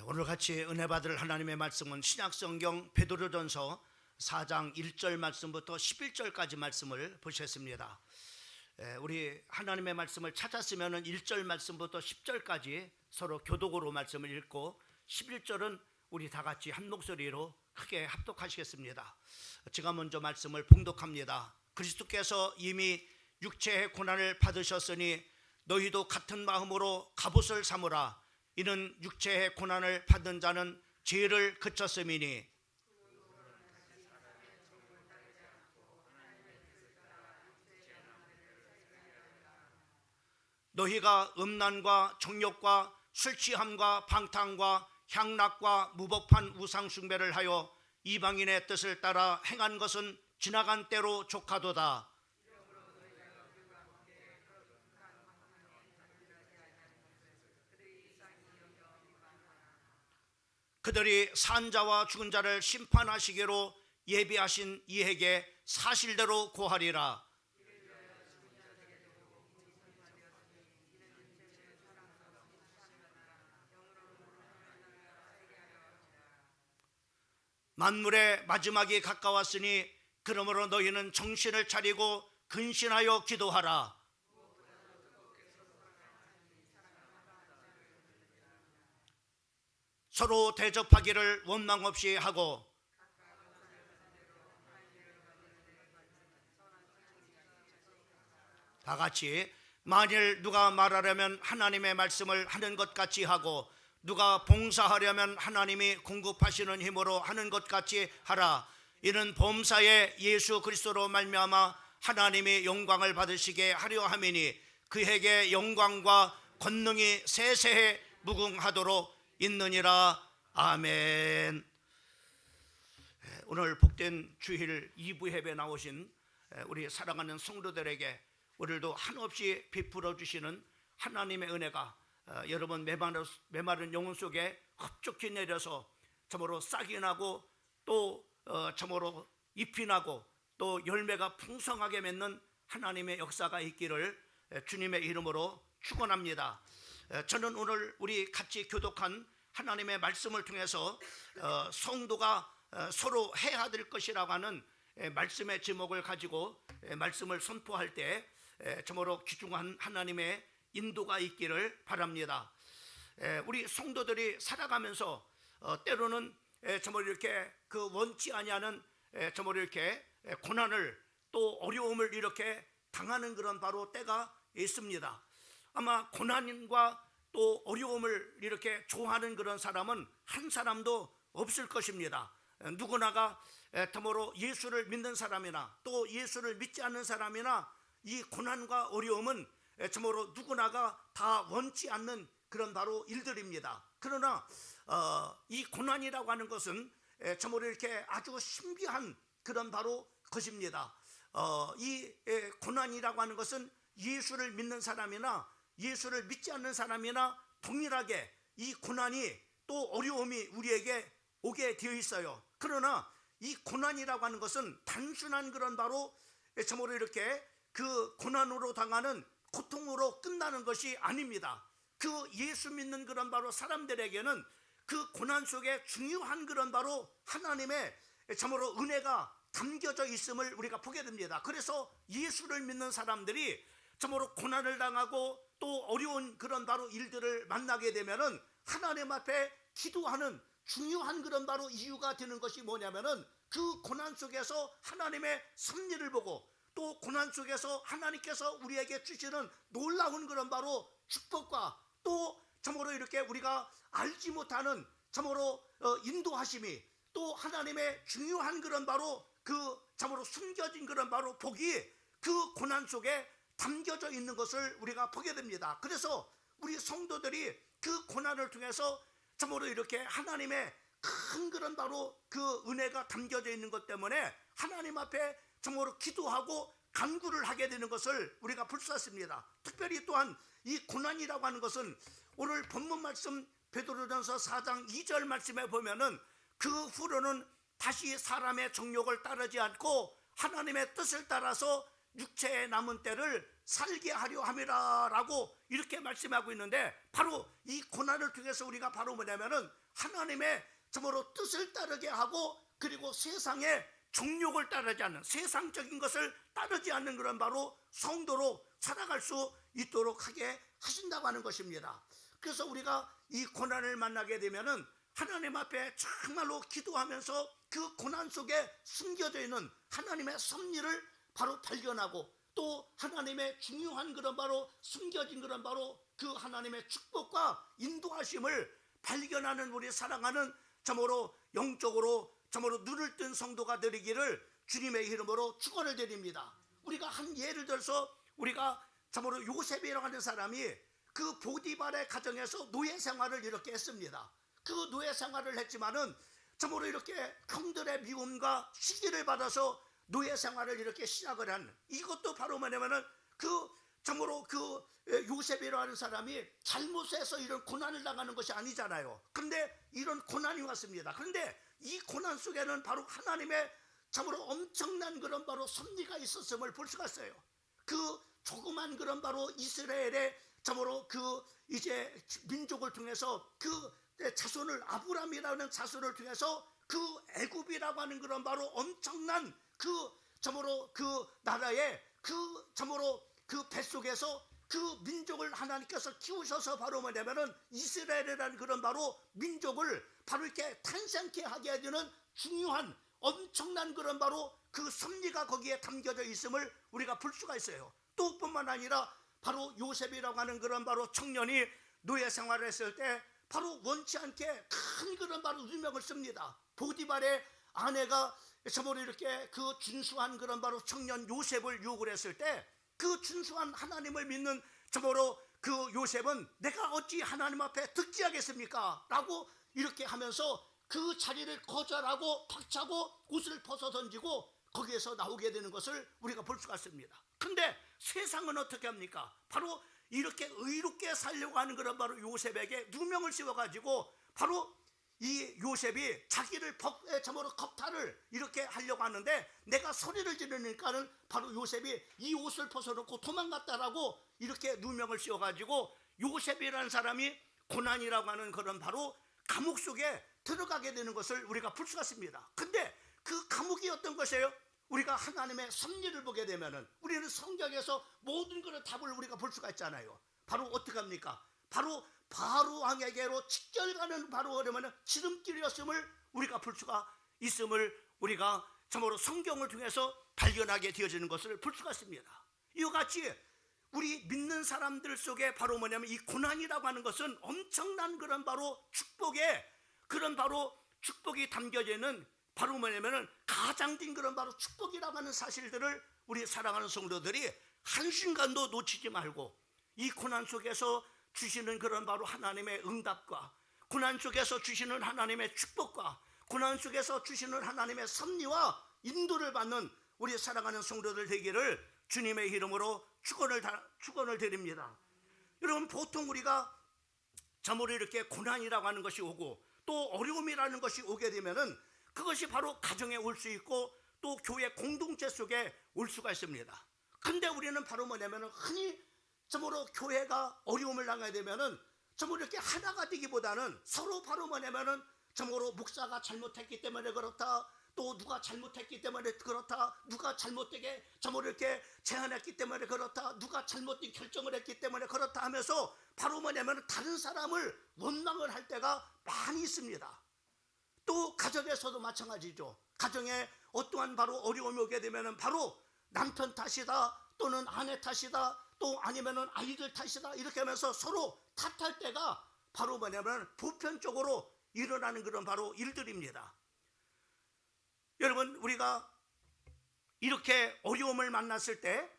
오늘 같이 은혜 받을 하나님의 말씀은 신약성경 베드로전서 4장 1절 말씀부터 11절까지 말씀을 보셨습니다. 우리 하나님의 말씀을 찾았으면 1절 말씀부터 10절까지 서로 교독으로 말씀을 읽고 11절은 우리 다 같이 한 목소리로 크게 합독하시겠습니다. 제가 먼저 말씀을 봉독합니다. 그리스도께서 이미 육체의 고난을 받으셨으니 너희도 같은 마음으로 갑옷을 삼으라. 이는 육체의 고난을 받는 자는 죄를 그쳤음이니 너희가 음란과 정욕과 술 취함과 방탕과 향락과 무법한 우상 숭배를 하여 이방인의 뜻을 따라 행한 것은 지나간 때로 족하도다. 그들이 산 자와 죽은 자를 심판하시기로 예비하신 이에게 사실대로 고하리라. 만물의 마지막이 가까웠으니 그러므로 너희는 정신을 차리고 근신하여 기도하라. 서로 대접하기를 원망 없이 하고 다 같이 만일 누가 말하려면 하나님의 말씀을 하는 것 같이 하고 누가 봉사하려면 하나님이 공급하시는 힘으로 하는 것 같이 하라. 이는 범사에 예수 그리스도로 말미암아 하나님이 영광을 받으시게 하려 함이니 그에게 영광과 권능이 세세에 무궁하도록 있느니라. 아멘. 오늘 복된 주일 2부 예배에 나오신 우리 사랑하는 성도들에게 오늘도 한없이 베풀어 주시는 하나님의 은혜가 여러분 메마른 영혼 속에 흡족히 내려서 참으로 싹이 나고 또 참으로 잎이 나고 또 열매가 풍성하게 맺는 하나님의 역사가 있기를 주님의 이름으로 축원합니다. 저는 오늘 우리 같이 교독한 하나님의 말씀을 통해서 성도가 서로 해야 될 것이라고 하는 말씀의 제목을 가지고 말씀을 선포할 때 참으로 귀중한 하나님의 인도가 있기를 바랍니다. 우리 성도들이 살아가면서 때로는 참으로 이렇게 그 원치 아니하는 참으로 이렇게 고난을 또 어려움을 이렇게 당하는 그런 바로 때가 있습니다. 아마 고난과 또 어려움을 이렇게 좋아하는 그런 사람은 한 사람도 없을 것입니다. 누구나가 참으로 예수를 믿는 사람이나 또 예수를 믿지 않는 사람이나 이 고난과 어려움은 참으로 누구나가 다 원치 않는 그런 바로 일들입니다. 그러나 이 고난이라고 하는 것은 참으로 이렇게 아주 신비한 그런 바로 것입니다. 이 고난이라고 하는 것은 예수를 믿는 사람이나 예수를 믿지 않는 사람이나 동일하게 이 고난이 또 어려움이 우리에게 오게 되어 있어요. 그러나 이 고난이라고 하는 것은 단순한 그런 바로 참으로 이렇게 그 고난으로 당하는 고통으로 끝나는 것이 아닙니다. 그 예수 믿는 그런 바로 사람들에게는 그 고난 속에 중요한 그런 바로 하나님의 참으로 은혜가 담겨져 있음을 우리가 보게 됩니다. 그래서 예수를 믿는 사람들이 참으로 고난을 당하고 또 어려운 그런 바로 일들을 만나게 되면은 하나님 앞에 기도하는 중요한 그런 바로 이유가 되는 것이 뭐냐면은 그 고난 속에서 하나님의 섭리를 보고 또 고난 속에서 하나님께서 우리에게 주시는 놀라운 그런 바로 축복과 또 참으로 이렇게 우리가 알지 못하는 참으로 인도하심이 또 하나님의 중요한 그런 바로 그 참으로 숨겨진 그런 바로 복이 그 고난 속에 담겨져 있는 것을 우리가 보게 됩니다. 그래서 우리 성도들이 그 고난을 통해서 참으로 이렇게 하나님의 큰 그런 바로 그 은혜가 담겨져 있는 것 때문에 하나님 앞에 참으로 기도하고 간구를 하게 되는 것을 우리가 볼 수 있습니다. 특별히 또한 이 고난이라고 하는 것은 오늘 본문 말씀 베드로전서 4장 2절 말씀에 보면은 그 후로는 다시 사람의 정욕을 따르지 않고 하나님의 뜻을 따라서 육체의 남은 때를 살게 하려 함이라라고 이렇게 말씀하고 있는데, 바로 이 고난을 통해서 우리가 바로 뭐냐면은 하나님의 참으로 뜻을 따르게 하고, 그리고 세상의 정욕을 따르지 않는, 세상적인 것을 따르지 않는 그런 바로 성도로 살아갈 수 있도록 하게 하신다고 하는 것입니다. 그래서 우리가 이 고난을 만나게 되면은 하나님 앞에 정말로 기도하면서 그 고난 속에 숨겨져 있는 하나님의 섭리를 바로 발견하고, 또 하나님의 중요한 그런 바로 숨겨진 그런 바로 그 하나님의 축복과 인도하심을 발견하는 우리 사랑하는 참으로 영적으로 참으로 눈을 뜬 성도가 되리기를 주님의 이름으로 축원을 드립니다. 우리가 한 예를 들어서 우리가 참으로 요셉이라고 하는 사람이 그 보디발의 가정에서 노예 생활을 이렇게 했습니다. 그 노예 생활을 했지만은 참으로 이렇게 형들의 미움과 시기를 받아서 노예 생활을 이렇게 시작을 한, 이것도 바로 뭐냐면은 그 참으로 그 요셉이라고 하는 사람이 잘못해서 이런 고난을 당하는 것이 아니잖아요. 근데 이런 고난이 왔습니다. 그런데 이 고난 속에는 바로 하나님의 참으로 엄청난 그런 바로 섭리가 있었음을 볼 수가 있어요. 그 조그만 그런 바로 이스라엘의 참으로 그 이제 민족을 통해서 그 자손을, 아브람이라는 자손을 통해서 그 애굽이라고 하는 그런 바로 엄청난 그 참으로 그 나라의 그 참으로 그 뱃속에서 그 민족을 하나님께서 키우셔서 바로 뭐냐면은 이스라엘이라는 그런 바로 민족을 바로 이렇게 탄생케 하게 해주는 중요한 엄청난 그런 바로 그 섭리가 거기에 담겨져 있음을 우리가 볼 수가 있어요. 또 뿐만 아니라 바로 요셉이라고 하는 그런 바로 청년이 노예 생활을 했을 때 바로 원치 않게 큰 그런 바로 누명을 씁니다. 보디발의 아내가 참으로 이렇게 그 준수한 그런 바로 청년 요셉을 유혹을 했을 때, 그 준수한 하나님을 믿는 참으로 그 요셉은 내가 어찌 하나님 앞에 득지하겠습니까? 라고 이렇게 하면서 그 자리를 거절하고 박차고 옷을 벗어 던지고 거기에서 나오게 되는 것을 우리가 볼 수가 있습니다. 근데 세상은 어떻게 합니까? 바로 이렇게 의롭게 살려고 하는 그런 바로 요셉에게 누명을 씌워가지고 바로 이 요셉이 자기를 참으로 겁탈을 이렇게 하려고 하는데, 내가 소리를 지르니까는 바로 요셉이 이 옷을 벗어놓고 도망갔다라고 이렇게 누명을 씌워가지고 요셉이라는 사람이 고난이라고 하는 그런 바로 감옥 속에 들어가게 되는 것을 우리가 볼 수가 있습니다. 근데 그 감옥이 어떤 것이에요? 우리가 하나님의 섭리를 보게 되면은 우리는 성경에서 모든 것의 답을 우리가 볼 수가 있잖아요. 바로 어떻게 합니까? 바로 바로 왕에게로 직결가는 바로 그러면은 지름길이었음을 우리가 볼 수가 있음을 우리가 참으로 성경을 통해서 발견하게 되어지는 것을 볼 수가 있습니다. 이와 같이 우리 믿는 사람들 속에 바로 뭐냐면 이 고난이라고 하는 것은 엄청난 그런 바로 축복에 그런 바로 축복이 담겨져 있는 바로 뭐냐면은 가장된 그런 바로 축복이라고 하는 사실들을 우리 사랑하는 성도들이 한순간도 놓치지 말고, 이 고난 속에서 주시는 그런 바로 하나님의 응답과 고난 속에서 주시는 하나님의 축복과 고난 속에서 주시는 하나님의 섭리와 인도를 받는 우리 사랑하는 성도들 되기를 주님의 이름으로 축원을 드립니다. 여러분, 보통 우리가 참으로 이렇게 고난이라고 하는 것이 오고 또 어려움이라는 것이 오게 되면은 그것이 바로 가정에 올 수 있고 또 교회 공동체 속에 올 수가 있습니다. 근데 우리는 바로 뭐냐면은 흔히 참으로 교회가 어려움을 당하게 되면은 참으로 이렇게 하나가 되기보다는 서로 바로 뭐냐면은 참으로 목사가 잘못했기 때문에 그렇다, 또 누가 잘못했기 때문에 그렇다, 누가 잘못되게 참으로 이렇게 제안했기 때문에 그렇다, 누가 잘못된 결정을 했기 때문에 그렇다 하면서 바로 뭐냐면은 다른 사람을 원망을 할 때가 많이 있습니다. 또 가정에서도 마찬가지죠. 가정에 어떠한 바로 어려움이 오게 되면은 바로 남편 탓이다, 또는 아내 탓이다, 또 아니면은 아이들 탓이다, 이렇게 하면서 서로 탓할 때가 바로 뭐냐면 보편적으로 일어나는 그런 바로 일들입니다. 여러분, 우리가 이렇게 어려움을 만났을 때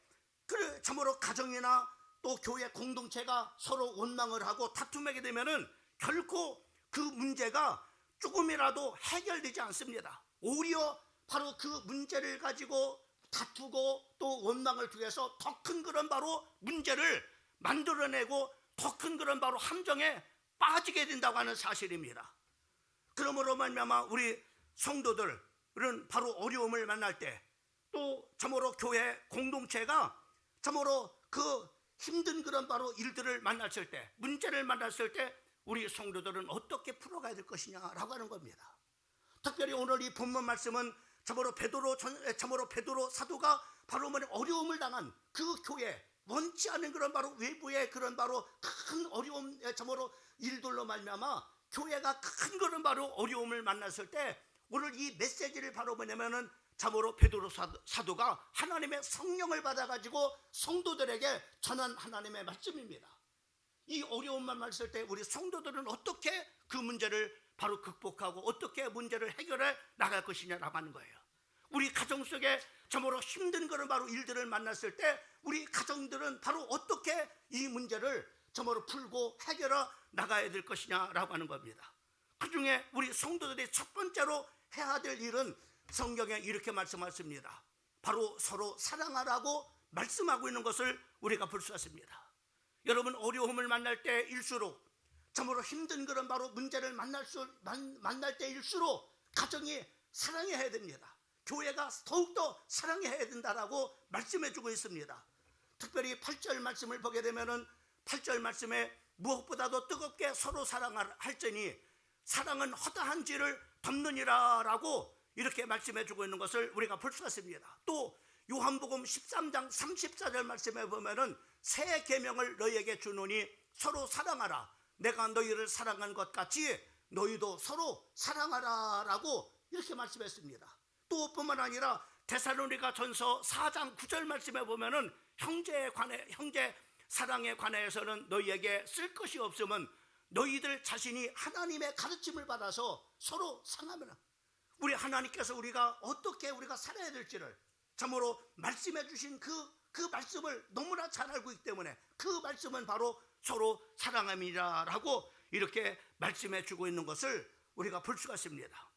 참으로 가정이나 또 교회 공동체가 서로 원망을 하고 다툼하게 되면은 결코 그 문제가 조금이라도 해결되지 않습니다. 오히려 바로 그 문제를 가지고 다투고 또 원망을 통해서 더 큰 그런 바로 문제를 만들어내고 더 큰 그런 바로 함정에 빠지게 된다고 하는 사실입니다. 그러므로 말미암아 우리 성도들은 바로 어려움을 만날 때 또 참으로 교회 공동체가 참으로 그 힘든 그런 바로 일들을 만났을 때, 문제를 만났을 때 우리 성도들은 어떻게 풀어가야 될 것이냐라고 하는 겁니다. 특별히 오늘 이 본문 말씀은 참으로 베드로 사도가 바로 어려움을 당한 그 교회, 원치 않은 그런 바로 외부의 그런 바로 큰 어려움, 참으로 일들로 말미암아 교회가 큰 그런 바로 어려움을 만났을 때 오늘 이 메시지를 바로 뭐냐면은 참으로 베드로 사도가 하나님의 성령을 받아가지고 성도들에게 전한 하나님의 말씀입니다. 이 어려움만 만났을 때 우리 성도들은 어떻게 그 문제를 바로 극복하고 어떻게 문제를 해결해 나갈 것이냐라고 하는 거예요. 우리 가정 속에 참으로 힘든 그런 바로 일들을 만났을 때 우리 가정들은 바로 어떻게 이 문제를 참으로 풀고 해결해 나가야 될 것이냐라고 하는 겁니다. 그 중에 우리 성도들이 첫 번째로 해야 될 일은 성경에 이렇게 말씀하십니다. 바로 서로 사랑하라고 말씀하고 있는 것을 우리가 볼 수 있습니다. 여러분, 어려움을 만날 때일수록 참으로 힘든 그런 바로 문제를 만날 때일수록 가정이 사랑해야 됩니다. 교회가 더욱더 사랑해야 된다라고 말씀해주고 있습니다. 특별히 8절 말씀을 보게 되면은 8절 말씀에 무엇보다도 뜨겁게 서로 사랑할지니 사랑은 허다한 죄를 덮느니라 라고 이렇게 말씀해주고 있는 것을 우리가 볼 수 있습니다. 또 요한복음 13장 34절 말씀에 보면은 새 계명을 너희에게 주노니 서로 사랑하라. 내가 너희를 사랑한 것 같이 너희도 서로 사랑하라 라고 이렇게 말씀했습니다. 또 뿐만 아니라 데살로니가 전서 4장 9절 말씀에 보면은 형제 사랑에 관해서는 너희에게 쓸 것이 없으면 너희들 자신이 하나님의 가르침을 받아서 서로 상하면 우리 하나님께서 우리가 어떻게 우리가 살아야 될지를 참으로 말씀해 주신 그 말씀을 너무나 잘 알고 있기 때문에 그 말씀은 바로 서로 사랑함이라고 이렇게 말씀해 주고 있는 것을 우리가 볼 수가 있습니다.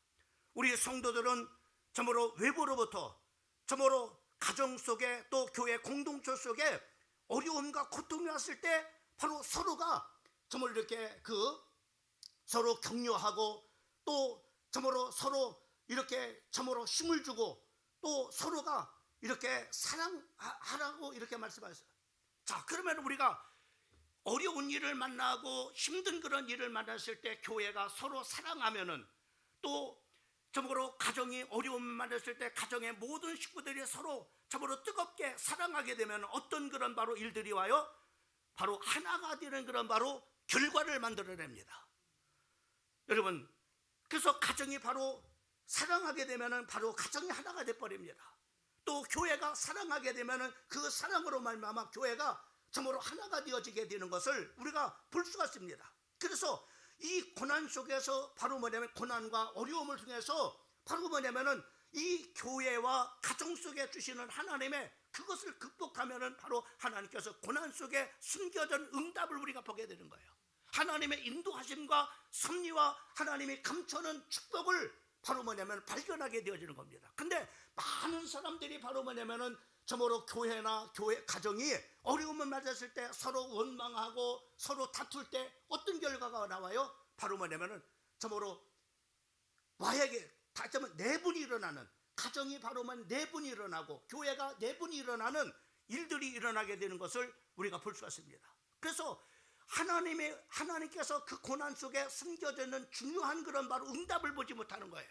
우리 성도들은 참으로 외부로부터 참으로 가정 속에 또 교회 공동체 속에 어려움과 고통이 왔을 때 바로 서로가 참으로 이렇게 서로 격려하고 또 참으로 서로 이렇게 참으로 힘을 주고 또 서로가 이렇게 사랑하라고 이렇게 말씀하셨어요. 자, 그러면 우리가 어려운 일을 만나고 힘든 그런 일을 만났을 때 교회가 서로 사랑하면은 또 참으로 가정이 어려움을 만났을 때 가정의 모든 식구들이 서로 참으로 뜨겁게 사랑하게 되면 어떤 그런 바로 일들이 와요? 바로 하나가 되는 그런 바로 결과를 만들어냅니다. 여러분, 그래서 가정이 바로 사랑하게 되면 바로 가정이 하나가 돼버립니다. 또 교회가 사랑하게 되면 그 사랑으로 말미암아 교회가 참으로 하나가 되어지게 되는 것을 우리가 볼 수가 있습니다. 그래서 이 고난 속에서 바로 뭐냐면 고난과 어려움을 통해서 바로 뭐냐면은 이 교회와 가정 속에 주시는 하나님의 그것을 극복하면은 바로 하나님께서 고난 속에 숨겨진 응답을 우리가 보게 되는 거예요. 하나님의 인도하심과 섭리와 하나님이 감춰는 축복을 바로 뭐냐면 발견하게 되어지는 겁니다. 근데 많은 사람들이 바로 뭐냐면은 참으로 교회나 교회 가정이 어려움을 맞았을 때 서로 원망하고 서로 다툴 때 어떤 결과가 나와요? 바로 뭐냐면은 참으로 와야게 다시 한번 내분이 일어나는, 가정이 바로 내분이 일어나고 교회가 내분이 일어나는 일들이 일어나게 되는 것을 우리가 볼 수 있습니다. 그래서 하나님께서 그 고난 속에 숨겨져 있는 중요한 그런 바로 응답을 보지 못하는 거예요.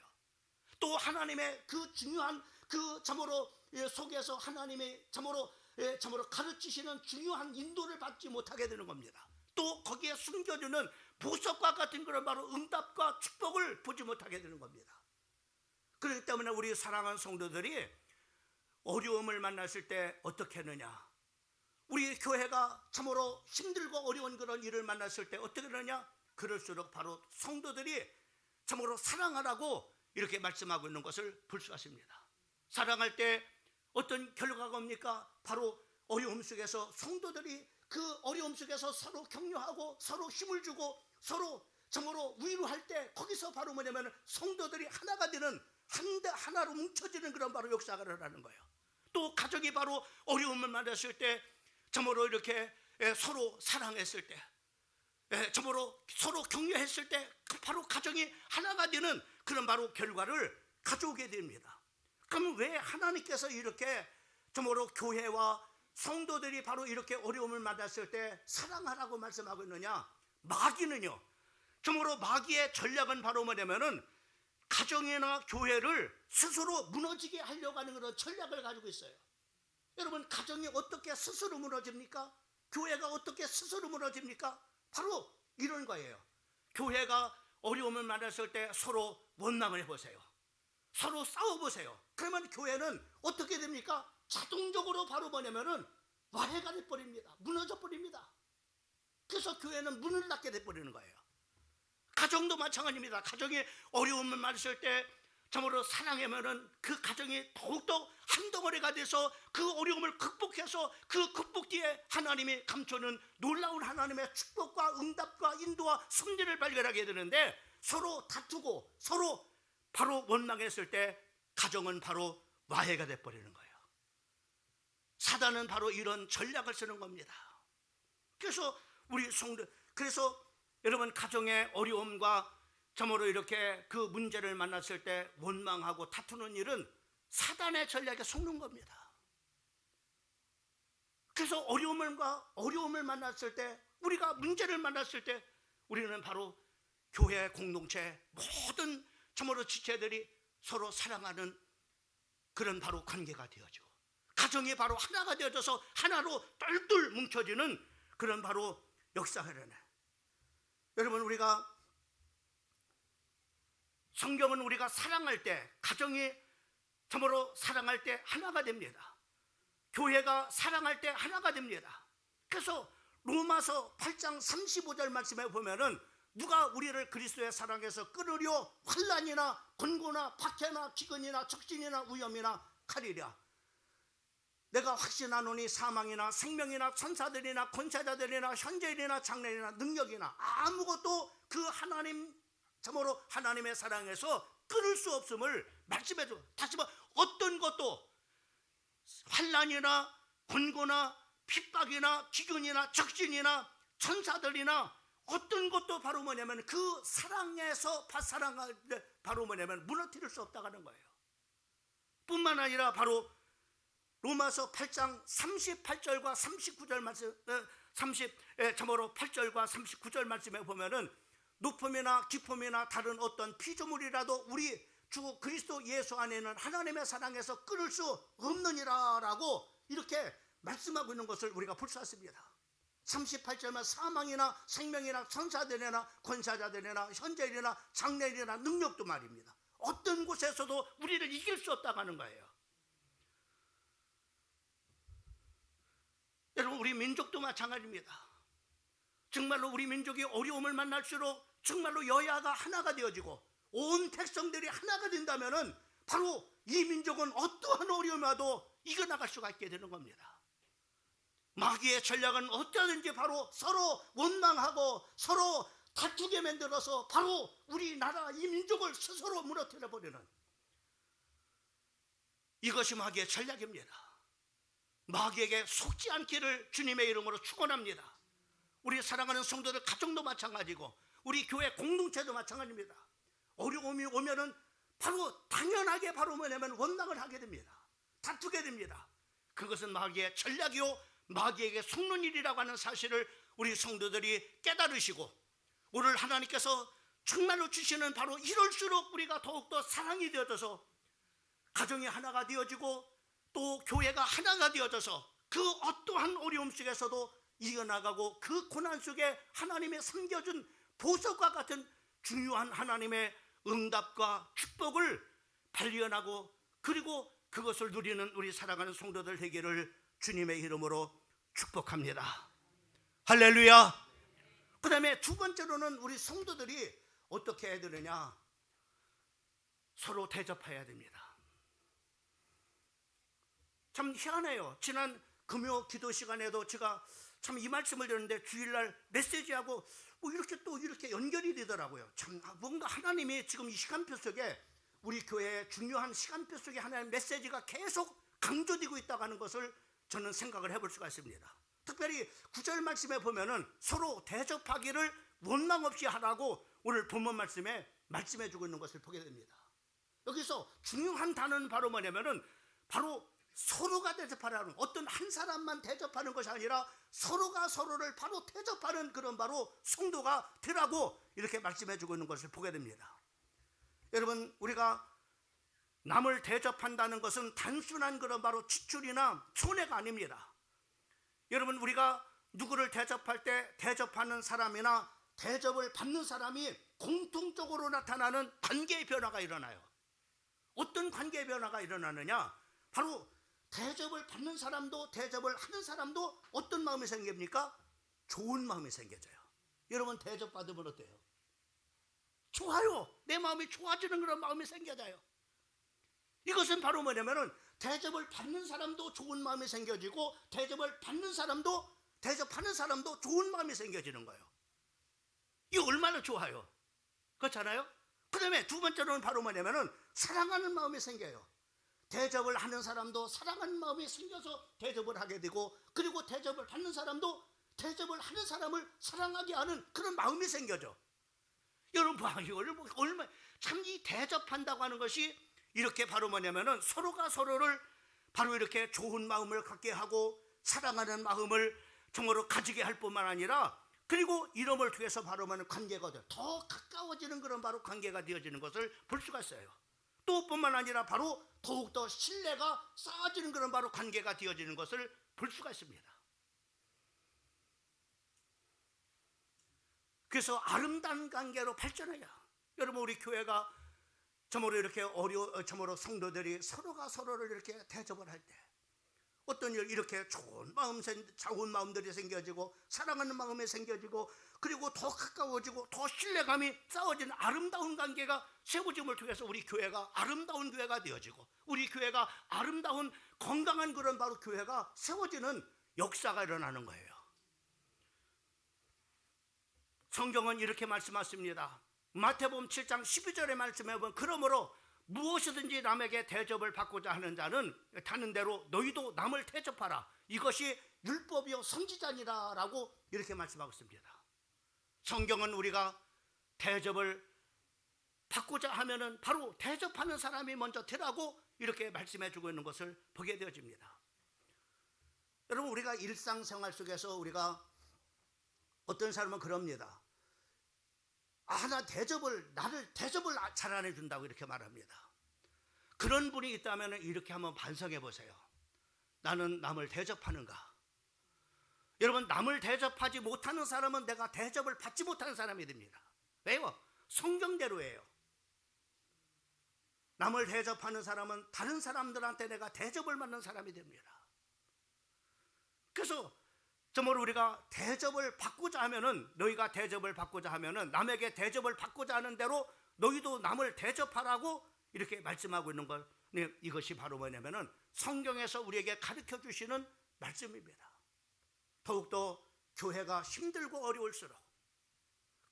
또 하나님의 그 중요한 그 참으로 속에서 하나님의 참으로 가르치시는 중요한 인도를 받지 못하게 되는 겁니다. 또 거기에 숨겨주는 보석과 같은 그런 바로 응답과 축복을 보지 못하게 되는 겁니다. 그렇기 때문에 우리 사랑하는 성도들이 어려움을 만났을 때 어떻게 하느냐, 우리 교회가 참으로 힘들고 어려운 그런 일을 만났을 때 어떻게 하느냐, 그럴수록 바로 성도들이 참으로 사랑하라고 이렇게 말씀하고 있는 것을 볼 수가 있습니다. 사랑할 때 어떤 결과가 옵니까? 바로 어려움 속에서 성도들이 그 어려움 속에서 서로 격려하고 서로 힘을 주고 서로 참으로 위로할 때 거기서 바로 뭐냐면 성도들이 하나가 되는 하나로 뭉쳐지는 그런 바로 역사가 일어나는 거예요. 또 가족이 바로 어려움을 만났을 때 참으로 이렇게 서로 사랑했을 때 참으로 서로 격려했을 때 바로 가정이 하나가 되는 그런 바로 결과를 가져오게 됩니다. 그러면 왜 하나님께서 이렇게 참으로 교회와 성도들이 바로 이렇게 어려움을 만났을 때 사랑하라고 말씀하고 있느냐? 마귀는요, 정말로 마귀의 전략은 바로 뭐냐면은 가정이나 교회를 스스로 무너지게 하려고 하는 그런 전략을 가지고 있어요. 여러분, 가정이 어떻게 스스로 무너집니까? 교회가 어떻게 스스로 무너집니까? 바로 이런 거예요. 교회가 어려움을 만났을 때 서로 원망을 해보세요. 서로 싸워보세요. 그러면 교회는 어떻게 됩니까? 자동적으로 바로 뭐냐면은 와해가 돼버립니다. 무너져 버립니다. 그래서 교회는 문을 닫게 돼버리는 거예요. 가정도 마찬가지입니다. 가정이 어려움을 만났을 때 참으로 사랑하면은 그 가정이 더욱더 한 덩어리가 돼서 그 어려움을 극복해서 그 극복 뒤에 하나님이 감추는 놀라운 하나님의 축복과 응답과 인도와 승리를 발견하게 되는데, 서로 다투고 서로 바로 원망했을 때 가정은 바로 와해가 돼버리는 거예요. 사단은 바로 이런 전략을 쓰는 겁니다. 그래서 우리 성도, 그래서 여러분, 가정의 어려움과 참으로 이렇게 그 문제를 만났을 때 원망하고 다투는 일은 사단의 전략에 속는 겁니다. 그래서 어려움을 만났을 때, 우리가 문제를 만났을 때 우리는 바로 교회 공동체 모든 참으로 지체들이 서로 사랑하는 그런 바로 관계가 되어져, 가정이 바로 하나가 되어져서 하나로 똘똘 뭉쳐지는 그런 바로 역사가 일어나. 여러분, 우리가 성경은 우리가 사랑할 때, 가정이 참으로 사랑할 때 하나가 됩니다. 교회가 사랑할 때 하나가 됩니다. 그래서 로마서 8장 35절 말씀에 보면은 누가 우리를 그리스도의 사랑에서 끊으려 환난이나 권고나 박해나 기근이나 적신이나 위험이나 칼이랴. 내가 확신하노니 사망이나 생명이나 천사들이나 권세자들이나 현재일이나 장래일이나 능력이나 아무것도 그 하나님, 참으로 하나님의 사랑에서 끊을 수 없음을 말씀해줘. 다시 말해, 어떤 것도 환난이나 권고나 핍박이나 기근이나 적신이나 천사들이나 어떤 것도 바로 뭐냐면 그 사랑에서 사랑할 때 바로 뭐냐면 무너뜨릴 수 없다고 하는 거예요. 뿐만 아니라 바로 로마서 8장 38절과 39절 말씀, 참으로 8절과 39절 말씀에 보면은 높음이나 깊음이나 다른 어떤 피조물이라도 우리 주 그리스도 예수 안에는 하나님의 사랑에서 끊을 수 없느니라 라고 이렇게 말씀하고 있는 것을 우리가 볼 수 있습니다. 38절만 사망이나 생명이나 천사들이나 권사자들이나 현재일이나 장래일이나 능력도 말입니다. 어떤 곳에서도 우리를 이길 수 없다고 하는 거예요. 여러분, 우리 민족도 마찬가지입니다. 정말로 우리 민족이 어려움을 만날수록 정말로 여야가 하나가 되어지고 온 백성들이 하나가 된다면은 바로 이 민족은 어떠한 어려움이 와도 이겨나갈 수가 있게 되는 겁니다. 마귀의 전략은 어쩌든지 바로 서로 원망하고 서로 다투게 만들어서 바로 우리나라 이 민족을 스스로 무너뜨려 버리는, 이것이 마귀의 전략입니다. 마귀에게 속지 않기를 주님의 이름으로 축원합니다. 우리 사랑하는 성도들 가정도 마찬가지고 우리 교회 공동체도 마찬가지입니다. 어려움이 오면은 바로 당연하게 바로 뭐냐면 원망을 하게 됩니다. 다투게 됩니다. 그것은 마귀의 전략이요 마귀에게 속는 일이라고 하는 사실을 우리 성도들이 깨달으시고, 오늘 하나님께서 정말로 주시는 바로 이럴수록 우리가 더욱더 사랑이 되어져서 가정이 하나가 되어지고 또 교회가 하나가 되어져서 그 어떠한 어려움 속에서도 이겨나가고 그 고난 속에 하나님의 섬겨준 보석과 같은 중요한 하나님의 응답과 축복을 발견하고 그리고 그것을 누리는 우리 사랑하는 성도들 되기를 주님의 이름으로 축복합니다. 할렐루야. 그 다음에 두 번째로는 우리 성도들이 어떻게 해야 되느냐, 서로 대접해야 됩니다. 참 희한해요. 지난 금요 기도 시간에도 제가 참 이 말씀을 드렸는데 주일날 메시지하고 뭐 이렇게 또 이렇게 연결이 되더라고요. 참 뭔가 하나님이 지금 이 시간표 속에 우리 교회의 중요한 시간표 속에 하나님의 메시지가 계속 강조되고 있다고 하는 것을 저는 생각을 해볼 수가 있습니다. 특별히 9절 말씀에 보면은 서로 대접하기를 원망 없이 하라고 오늘 본문 말씀에 말씀해 주고 있는 것을 보게 됩니다. 여기서 중요한 단어는 바로 뭐냐면은 바로 서로가 대접하라는, 어떤 한 사람만 대접하는 것이 아니라 서로가 서로를 바로 대접하는 그런 바로 성도가 되라고 이렇게 말씀해 주고 있는 것을 보게 됩니다. 여러분, 우리가 남을 대접한다는 것은 단순한 그런 바로 지출이나 손해가 아닙니다. 여러분, 우리가 누구를 대접할 때 대접하는 사람이나 대접을 받는 사람이 공통적으로 나타나는 관계의 변화가 일어나요. 어떤 관계의 변화가 일어나느냐? 바로 대접을 받는 사람도 대접을 하는 사람도 어떤 마음이 생깁니까? 좋은 마음이 생겨져요. 여러분, 대접받으면 어때요? 좋아요. 내 마음이 좋아지는 그런 마음이 생겨져요. 이것은 바로 뭐냐면은 대접을 받는 사람도 좋은 마음이 생겨지고 대접을 받는 사람도 대접하는 사람도 좋은 마음이 생겨지는 거예요. 이게 얼마나 좋아요. 그렇잖아요? 그 다음에 두 번째로는 바로 뭐냐면은 사랑하는 마음이 생겨요. 대접을 하는 사람도 사랑하는 마음이 생겨서 대접을 하게 되고, 그리고 대접을 받는 사람도 대접을 하는 사람을 사랑하게 하는 그런 마음이 생겨져. 여러분, 이걸 얼마 참 이 대접한다고 하는 것이 이렇게 바로 뭐냐면은 서로가 서로를 바로 이렇게 좋은 마음을 갖게 하고 사랑하는 마음을 정말로 가지게 할 뿐만 아니라, 그리고 이름을 통해서 바로 뭐냐면 관계가 더 가까워지는 그런 바로 관계가 되어지는 것을 볼 수가 있어요. 또 뿐만 아니라 바로 더욱더 신뢰가 쌓아지는 그런 바로 관계가 되어지는 것을 볼 수가 있습니다. 그래서 아름다운 관계로 발전해야, 여러분, 우리 교회가 저모로 이렇게 저모로 성도들이 서로가 서로를 이렇게 대접을 할 때 어떤 일, 이렇게 좋은 마음들이 생겨지고 사랑하는 마음이 생겨지고, 그리고 더 가까워지고 더 신뢰감이 쌓아지는 아름다운 관계가 세워짐을 통해서 우리 교회가 아름다운 교회가 되어지고, 우리 교회가 아름다운 건강한 그런 바로 교회가 세워지는 역사가 일어나는 거예요. 성경은 이렇게 말씀하십니다. 마태복음 7장 12절의 말씀에 보면, 그러므로 무엇이든지 남에게 대접을 받고자 하는 자는 타는 대로 너희도 남을 대접하라. 이것이 율법이요 선지자니라 라고 이렇게 말씀하고 있습니다. 성경은 우리가 대접을 받고자 하면은 바로 대접하는 사람이 먼저 되라고 이렇게 말씀해 주고 있는 것을 보게 되어집니다. 여러분, 우리가 일상생활 속에서 우리가 어떤 사람은 그럽니다. 나를 대접을 잘 안 해준다고 이렇게 말합니다. 그런 분이 있다면 이렇게 한번 반성해 보세요. 나는 남을 대접하는가? 여러분, 남을 대접하지 못하는 사람은 내가 대접을 받지 못하는 사람이 됩니다. 왜요? 성경대로예요. 남을 대접하는 사람은 다른 사람들한테 내가 대접을 받는 사람이 됩니다. 그래서 정말 우리가 대접을 받고자 하면은, 너희가 대접을 받고자 하면은 남에게 대접을 받고자 하는 대로 너희도 남을 대접하라고 이렇게 말씀하고 있는 것, 이것이 바로 뭐냐면은 성경에서 우리에게 가르쳐 주시는 말씀입니다. 더욱더 교회가 힘들고 어려울수록,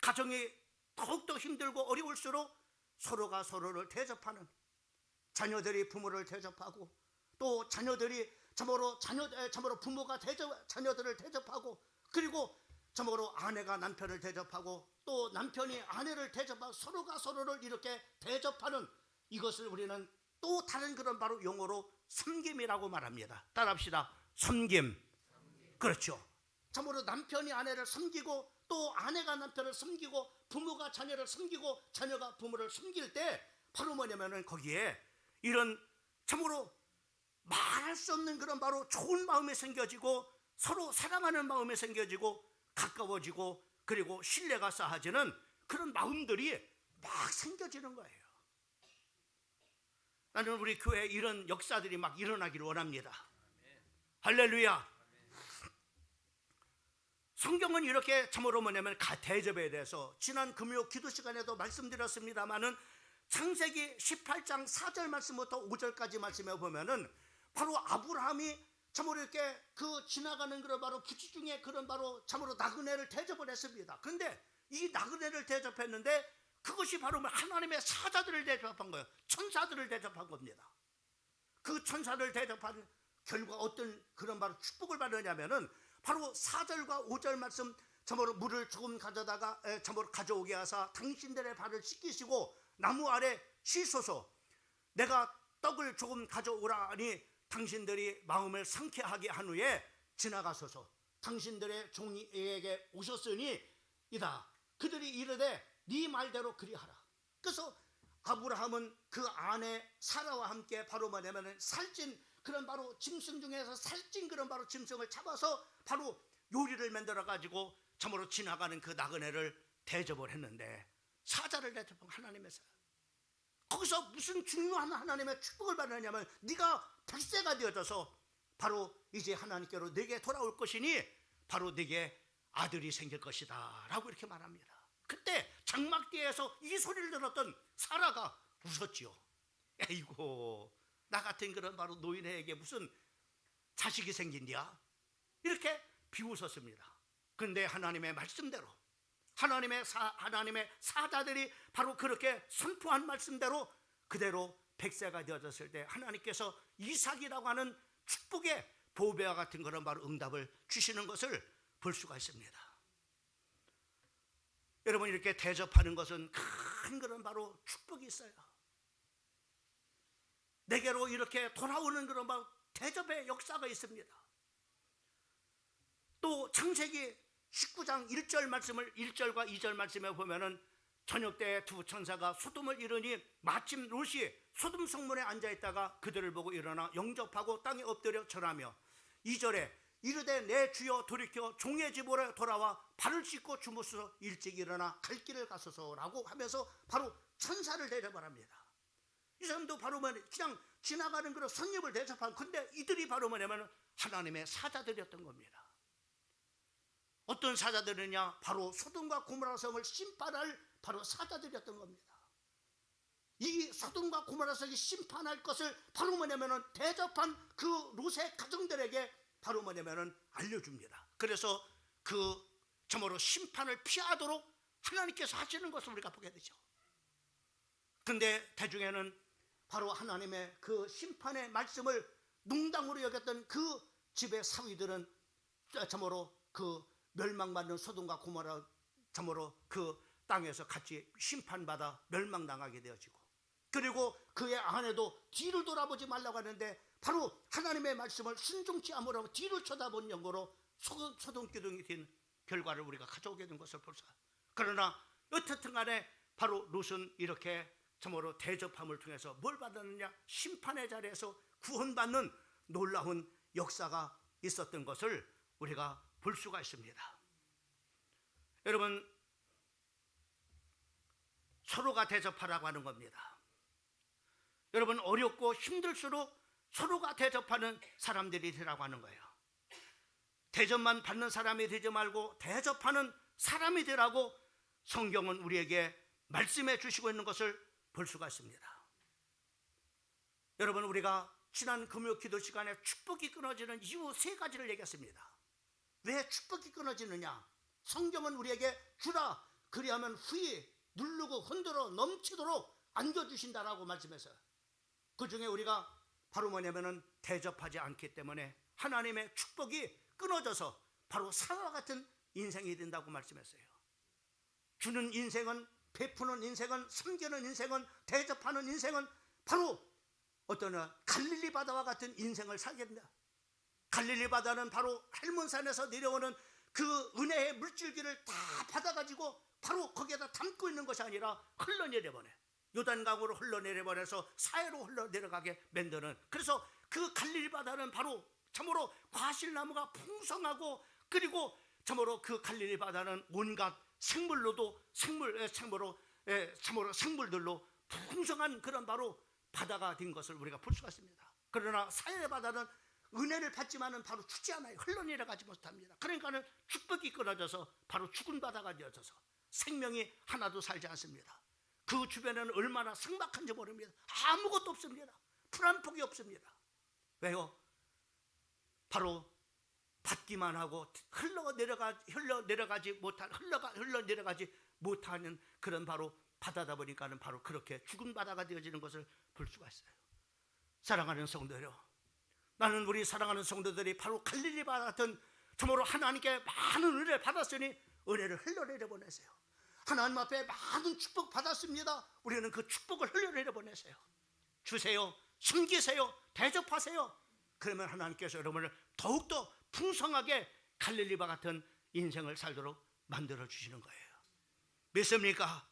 가정이 더욱더 힘들고 어려울수록 서로가 서로를 대접하는, 자녀들이 부모를 대접하고, 또 자녀들이 참으로 부모가 자녀들을 대접하고, 그리고 참으로 아내가 남편을 대접하고, 또 남편이 아내를 대접하고, 서로가 서로를 이렇게 대접하는, 이것을 우리는 또 다른 그런 바로 용어로 섬김이라고 말합니다. 따라합시다. 섬김. 그렇죠. 참으로 남편이 아내를 섬기고, 또 아내가 남편을 섬기고, 부모가 자녀를 섬기고, 자녀가 부모를 섬길 때 바로 뭐냐면은 거기에 이런 참으로 말할 수 없는 그런 바로 좋은 마음이 생겨지고, 서로 사랑하는 마음이 생겨지고, 가까워지고, 그리고 신뢰가 쌓아지는 그런 마음들이 막 생겨지는 거예요. 나는 우리 교회에 이런 역사들이 막 일어나기를 원합니다. 할렐루야. 성경은 이렇게 참으로 뭐냐면 대접에 대해서 지난 금요 기도 시간에도 말씀드렸습니다마는, 창세기 18장 4절 말씀부터 5절까지 말씀해 보면은 바로 아브라함이 참으로 이렇게 그 지나가는 그런 바로 부지 중에 그런 바로 참으로 나그네를 대접을 했습니다. 그런데 이 나그네를 대접했는데 그것이 바로 하나님의 사자들을 대접한 거예요. 천사들을 대접한 겁니다. 그 천사를 대접한 결과 어떤 그런 바로 축복을 받느냐면은 바로 4절과 5절 말씀, 참으로 물을 조금 가져다가 참으로 가져오게 하사 당신들의 발을 씻기시고 나무 아래 쉬소서, 내가 떡을 조금 가져오라니 당신들이 마음을 상쾌하게 한 후에 지나가소서. 당신들의 종에게 오셨으니 이다. 그들이 이르되 네 말대로 그리하라. 그래서 아브라함은 그 아내 사라와 함께 바로 뭐냐면은 살찐 그런 바로 짐승 중에서 살찐 그런 바로 짐승을 잡아서 바로 요리를 만들어 가지고 참으로 지나가는 그 나그네를 대접을 했는데, 사자를 대접한 하나님의 사. 거기서 무슨 중요한 하나님의 축복을 받느냐면 네가 백세가 되어져서 바로 이제 하나님께로 네게 돌아올 것이니 바로 네게 아들이 생길 것이다 라고 이렇게 말합니다. 그때 장막뒤에서 이 소리를 들었던 사라가 웃었지요. 에이고, 나 같은 그런 바로 노인에게 무슨 자식이 생긴디야? 이렇게 비웃었습니다. 그런데 하나님의 말씀대로 하나님의 사자들이 바로 그렇게 선포한 말씀대로 그대로 백세가 되어졌을 때 하나님께서 이삭이라고 하는 축복의 보배와 같은 그런 바로 응답을 주시는 것을 볼 수가 있습니다. 여러분, 이렇게 대접하는 것은 큰 그런 바로 축복이 있어요. 내게로 이렇게 돌아오는 그런 바로 대접의 역사가 있습니다. 또 창세기 19장 1절 말씀을 1절과 2절 말씀에 보면은 저녁 때 두 천사가 소돔을 이르니 마침 롯이 소돔 성문에 앉아 있다가 그들을 보고 일어나 영접하고 땅에 엎드려 절하며 2절에 이르되 내 주여 돌이켜 종의 집으로 돌아와 발을 씻고 주무소서 일찍 일어나 갈 길을 가소서라고 하면서 바로 천사를 대접을 합니다. 이 사람도 바로 그냥 지나가는 그런 손님을 대접한, 근데 이들이 바로 뭐냐면 하나님의 사자들이었던 겁니다. 어떤 사자들이냐? 바로 소돔과 고모라 성을 심판할 바로 사자들이었던 겁니다. 이 소돔과 고모라 성이 심판할 것을 바로 뭐냐면은 대접한 그 롯의 가정들에게 바로 뭐냐면은 알려줍니다. 그래서 그 참으로 심판을 피하도록 하나님께서 하시는 것을 우리가 보게 되죠. 근데 대중에는 바로 하나님의 그 심판의 말씀을 농담으로 여겼던 그 집의 사위들은 참으로 그 멸망받는 소돔과 고모라 참으로 그 땅에서 같이 심판받아 멸망당하게 되어지고, 그리고 그의 아내도 뒤를 돌아보지 말라고 하는데 바로 하나님의 말씀을 순종치 않으라고 뒤를 쳐다본 영으로 소돔 기둥이 된 결과를 우리가 가져오게 된 것을 볼 수 있습니다. 그러나 어떻든 간에 바로 롯은 이렇게 참으로 대접함을 통해서 뭘 받았느냐? 심판의 자리에서 구원받는 놀라운 역사가 있었던 것을 우리가 볼 수가 있습니다. 여러분, 서로가 대접하라고 하는 겁니다. 여러분, 어렵고 힘들수록 서로가 대접하는 사람들이 되라고 하는 거예요. 대접만 받는 사람이 되지 말고 대접하는 사람이 되라고 성경은 우리에게 말씀해 주시고 있는 것을 볼 수가 있습니다. 여러분, 우리가 지난 금요 기도 시간에 축복이 끊어지는 이유 3가지를 얘기했습니다. 왜 축복이 끊어지느냐? 성경은 우리에게 주라 그리하면 후히 누르고 흔들어 넘치도록 안겨주신다라고 말씀해서요. 그 중에 우리가 바로 뭐냐면은 대접하지 않기 때문에 하나님의 축복이 끊어져서 바로 사과 같은 인생이 된다고 말씀했어요. 주는 인생은, 베푸는 인생은, 섬기는 인생은, 대접하는 인생은 바로 어떤 갈릴리 바다와 같은 인생을 살게 된다. 갈릴리 바다는 바로 헬몬산에서 내려오는 그 은혜의 물줄기를 다 받아가지고 바로 거기에다 담고 있는 것이 아니라 흘러내려보내, 요단강으로 흘러내려보내서 사해로 흘러내려가게 만드는, 그래서 그 갈릴리 바다는 바로 참으로 과실나무가 풍성하고, 그리고 참으로 그 갈릴리 바다는 온갖 생물로도 참으로 생물들로 풍성한 그런 바로 바다가 된 것을 우리가 볼 수가 있습니다. 그러나 사해 바다는 은혜를 받지만은 바로 주지 않아요. 흘러내려가지 못합니다. 그러니까는 축복이 끊어져서 바로 죽은 바다가 되어져서 생명이 하나도 살지 않습니다. 그 주변에는 얼마나 삭막한지 모릅니다. 아무것도 없습니다. 풀 한 폭이 없습니다. 왜요? 바로 받기만 하고 흘러내려가지 못하는 그런 바로 바다다 보니까는 바로 그렇게 죽은 바다가 되어지는 것을 볼 수가 있어요. 사랑하는 성도들요, 나는 우리 사랑하는 성도들이 바로 갈릴리 바다 같은 참으로 하나님께 많은 은혜를 받았으니 은혜를 흘러내려 보내세요. 하나님 앞에 많은 축복 받았습니다. 우리는 그 축복을 흘러내려 보내세요. 주세요, 숨기세요, 대접하세요. 그러면 하나님께서 여러분을 더욱더 풍성하게 갈릴리와 같은 인생을 살도록 만들어 주시는 거예요. 믿습니까?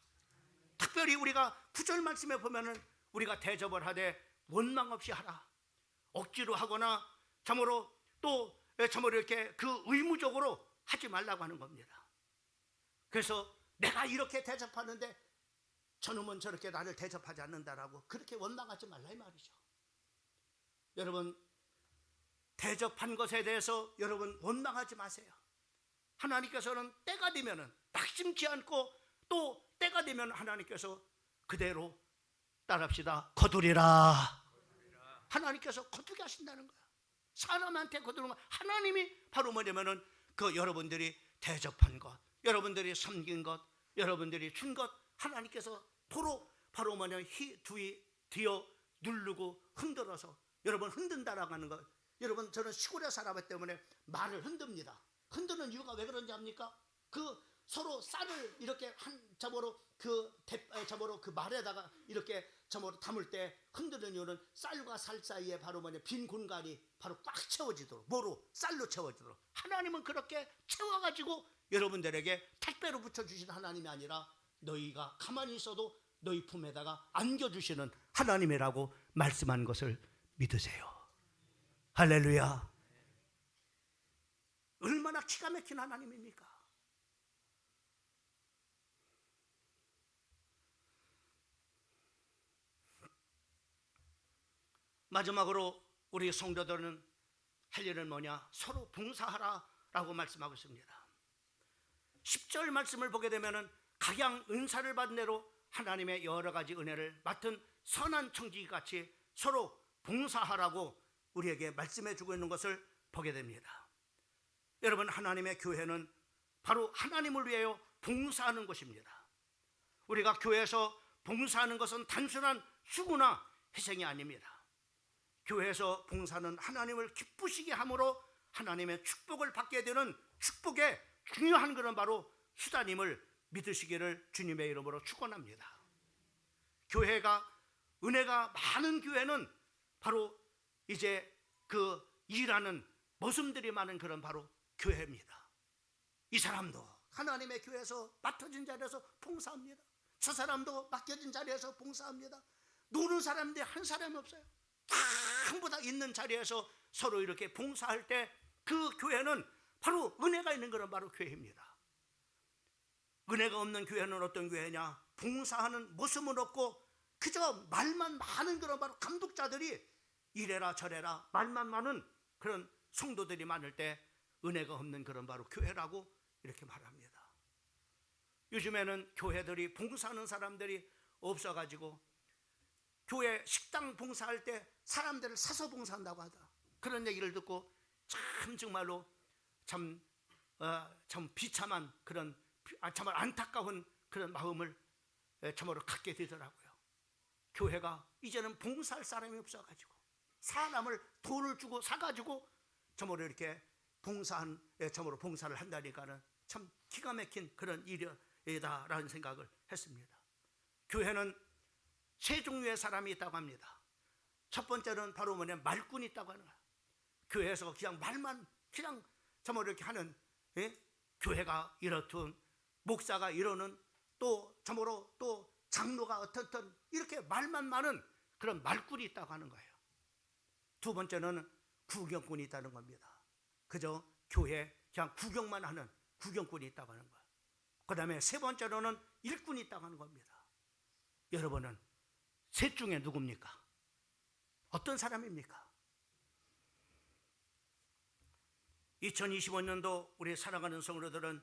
특별히 우리가 9절 말씀에 보면은 우리가 대접을 하되 원망 없이 하라. 억지로 하거나 참으로 또 참으로 이렇게 그 의무적으로 하지 말라고 하는 겁니다. 그래서 내가 이렇게 대접하는데 저놈은 저렇게 나를 대접하지 않는다라고 그렇게 원망하지 말라 이 말이죠. 여러분, 대접한 것에 대해서 여러분 원망하지 마세요. 하나님께서는 때가 되면은 낙심치 않고 또 때가 되면 하나님께서 그대로 따라합시다. 거두리라. 하나님께서 거두게 하신다는 거야. 사람한테 거두는 거. 하나님이 바로 뭐냐면은 그 여러분들이 대접한 것, 여러분들이 섬긴 것, 여러분들이 준 것, 하나님께서 바로 뭐냐 뒤어 누르고 흔들어서 여러분 흔든다라고 하는 것. 여러분, 저는 시골에 살아봤기 때문에 말을 흔듭니다. 흔드는 이유가 왜 그런지 압니까? 그 서로 쌀을 이렇게 한 점으로 그 말에다가 이렇게 점으로 담을 때 흔드는 이유는 쌀과 쌀 사이에 바로 뭐냐 빈 공간이 바로 꽉 채워지도록, 뭐로? 쌀로 채워지도록. 하나님은 그렇게 채워가지고 여러분들에게 택배로 붙여주신 하나님이 아니라 너희가 가만히 있어도 너희 품에다가 안겨주시는 하나님이라고 말씀한 것을 믿으세요. 할렐루야. 얼마나 기가 막힌 하나님입니까? 마지막으로 우리 성도들은 할 일은 뭐냐? 서로 봉사하라라고 말씀하고 있습니다. 10절 말씀을 보게 되면은 각양 은사를 받은 대로 하나님의 여러 가지 은혜를 맡은 선한 청지기 같이 서로 봉사하라고 우리에게 말씀해 주고 있는 것을 보게 됩니다. 여러분, 하나님의 교회는 바로 하나님을 위하여 봉사하는 것입니다. 우리가 교회에서 봉사하는 것은 단순한 수고나 희생이 아닙니다. 교회에서 봉사는 하나님을 기쁘시게 함으로 하나님의 축복을 받게 되는 축복의 중요한 그런 바로 수단임을 믿으시기를 주님의 이름으로 축원합니다. 교회가 은혜가 많은 교회는 바로 이제 그 일하는 모습들이 많은 그런 바로 교회입니다. 이 사람도 하나님의 교회에서 맡겨진 자리에서 봉사합니다. 저 사람도 맡겨진 자리에서 봉사합니다. 노는 사람인데 한 사람이 없어요. 다 전부 다 있는 자리에서 서로 이렇게 봉사할 때 그 교회는 바로 은혜가 있는 그런 바로 교회입니다. 은혜가 없는 교회는 어떤 교회냐? 봉사하는 모습은 없고 그저 말만 많은 그런 바로 감독자들이 이래라 저래라 말만 많은 그런 성도들이 많을 때 은혜가 없는 그런 바로 교회라고 이렇게 말합니다. 요즘에는 교회들이 봉사하는 사람들이 없어가지고 교회 식당 봉사할 때 사람들을 사서 봉사한다고 하더라. 그런 얘기를 듣고 참 정말로 참 비참한 그런 정말 안타까운 그런 마음을 참으로 갖게 되더라고요. 교회가 이제는 봉사할 사람이 없어가지고 사람을 돈을 주고 사가지고 참으로 이렇게 참으로 봉사를 한다니까는 참 기가 막힌 그런 일이다라는 생각을 했습니다. 교회는 세 종류의 사람이 있다고 합니다. 첫 번째는 바로 뭐냐 말꾼이 있다고 하는 거예요. 교회에서 그냥 말만 그냥 참으로 이렇게 하는 교회가 이렇든 목사가 이러는 또 참으로 또 장로가 어떻든 이렇게 말만 많은 그런 말꾼이 있다고 하는 거예요. 두 번째는 구경꾼이 있다는 겁니다. 그저 교회 그냥 구경만 하는 구경꾼이 있다고 하는 거예요. 그 다음에 세 번째로는 일꾼이 있다고 하는 겁니다. 여러분은 셋 중에 누굽니까? 어떤 사람입니까? 2025년도 우리 살아가는 성도들은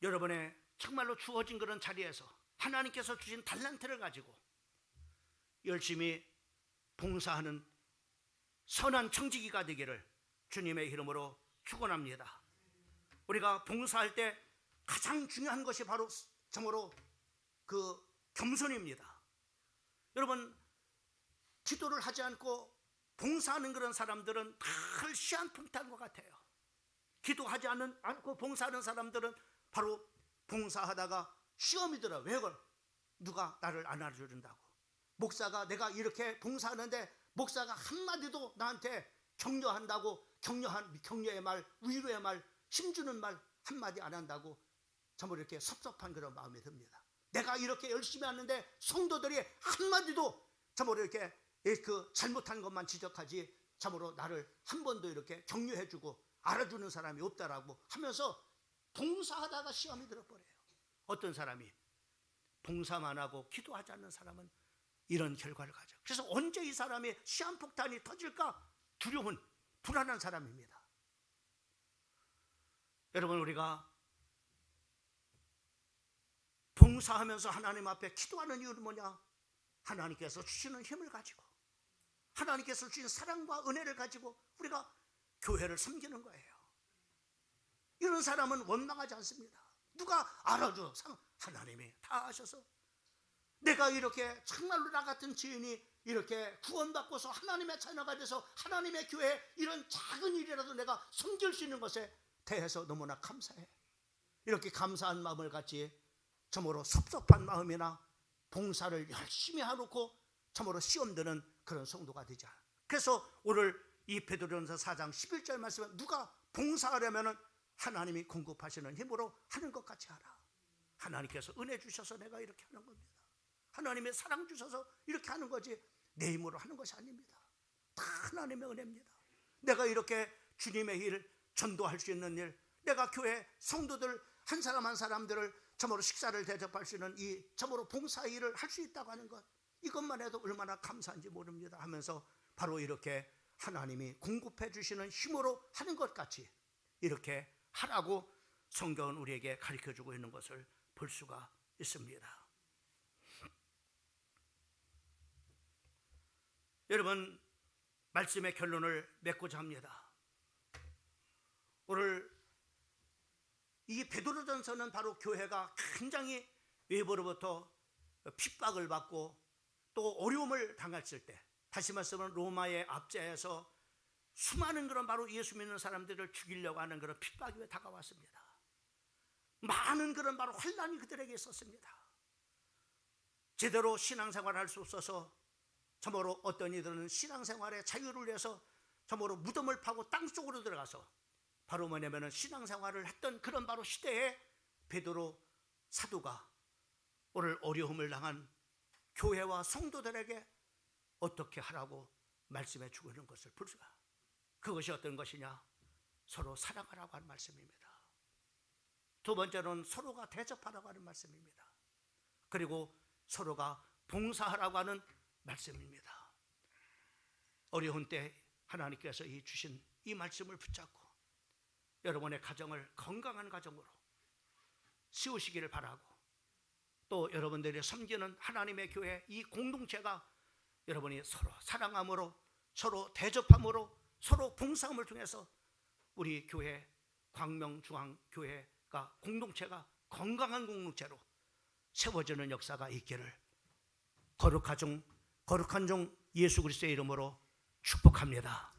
여러분의 정말로 주어진 그런 자리에서 하나님께서 주신 달란트를 가지고 열심히 봉사하는 선한 청지기가 되기를 주님의 이름으로 축원합니다. 우리가 봉사할 때 가장 중요한 것이 바로 참으로 그 겸손입니다. 여러분, 기도를 하지 않고 봉사하는 그런 사람들은 늘 시한풍탄 것 같아요. 기도하지 않고 봉사하는 사람들은 바로 봉사하다가 시험이 들어요. 왜 그걸? 누가 나를 안 알아준다고. 목사가 내가 이렇게 봉사하는데 목사가 한마디도 나한테 격려한다고 격려의 말, 위로의 말, 힘주는 말 한마디 안 한다고 참으로 이렇게 섭섭한 그런 마음이 듭니다. 내가 이렇게 열심히 하는데 성도들이 한마디도 참으로 이렇게 그 잘못한 것만 지적하지 참으로 나를 한 번도 이렇게 격려해주고 알아주는 사람이 없다라고 하면서 봉사하다가 시험이 들어버려요. 어떤 사람이 봉사만 하고 기도하지 않는 사람은 이런 결과를 가져. 그래서 언제 이 사람이 시한폭탄이 터질까 두려운 불안한 사람입니다. 여러분, 우리가 봉사하면서 하나님 앞에 기도하는 이유는 뭐냐? 하나님께서 주시는 힘을 가지고, 하나님께서 주신 사랑과 은혜를 가지고 우리가 교회를 섬기는 거예요. 이런 사람은 원망하지 않습니다. 누가 알아줘? 하나님이 다 아셔서. 내가 이렇게 정말로 나 같은 지인이 이렇게 구원받고서 하나님의 자녀가 돼서 하나님의 교회에 이런 작은 일이라도 내가 섬길 수 있는 것에 대해서 너무나 감사해. 이렇게 감사한 마음을 갖지 참으로 섭섭한 마음이나 봉사를 열심히 해놓고 참으로 시험 드는 그런 성도가 되지 않아. 그래서 오늘 이 베드로전서 4장 11절 말씀은 누가 봉사하려면 하나님이 공급하시는 힘으로 하는 것 같이 하라. 하나님께서 은혜 주셔서 내가 이렇게 하는 겁니다. 하나님의 사랑 주셔서 이렇게 하는 거지 내 힘으로 하는 것이 아닙니다. 다 하나님의 은혜입니다. 내가 이렇게 주님의 일, 전도할 수 있는 일, 내가 교회 성도들 한 사람 한 사람들을 참으로 식사를 대접할 수 있는 이 참으로 봉사 일을 할 수 있다고 하는 것, 이것만 해도 얼마나 감사한지 모릅니다 하면서 바로 이렇게 하나님이 공급해 주시는 힘으로 하는 것 같이 이렇게 하라고 성경은 우리에게 가르쳐주고 있는 것을 볼 수가 있습니다. 여러분, 말씀의 결론을 맺고자 합니다. 오늘 이 베드로전서는 바로 교회가 굉장히 외부로부터 핍박을 받고 또 어려움을 당했을 때, 다시 말씀은 로마의 압제에서 수많은 그런 바로 예수 믿는 사람들을 죽이려고 하는 그런 핍박이 다가왔습니다. 많은 그런 바로 환난이 그들에게 있었습니다. 제대로 신앙생활을 할 수 없어서 참으로 어떤 이들은 신앙생활의 자유를 위해서 참으로 무덤을 파고 땅속으로 들어가서 바로 뭐냐면은 신앙생활을 했던 그런 바로 시대에 베드로 사도가 오늘 어려움을 당한 교회와 성도들에게 어떻게 하라고 말씀해 주고 있는 것을 볼 수가. 그것이 어떤 것이냐? 서로 사랑하라고 하는 말씀입니다. 두 번째로는 서로가 대접하라고 하는 말씀입니다. 그리고 서로가 봉사하라고 하는 말씀입니다. 어려운 때 하나님께서 주신 이 말씀을 붙잡고 여러분의 가정을 건강한 가정으로 세우시기를 바라고, 또 여러분들이 섬기는 하나님의 교회 이 공동체가 여러분이 서로 사랑함으로, 서로 대접함으로, 서로 봉사함을 통해서 우리 교회 광명중앙교회가 공동체가 건강한 공동체로 세워지는 역사가 있기를 거룩한 종 예수 그리스도의 이름으로 축복합니다.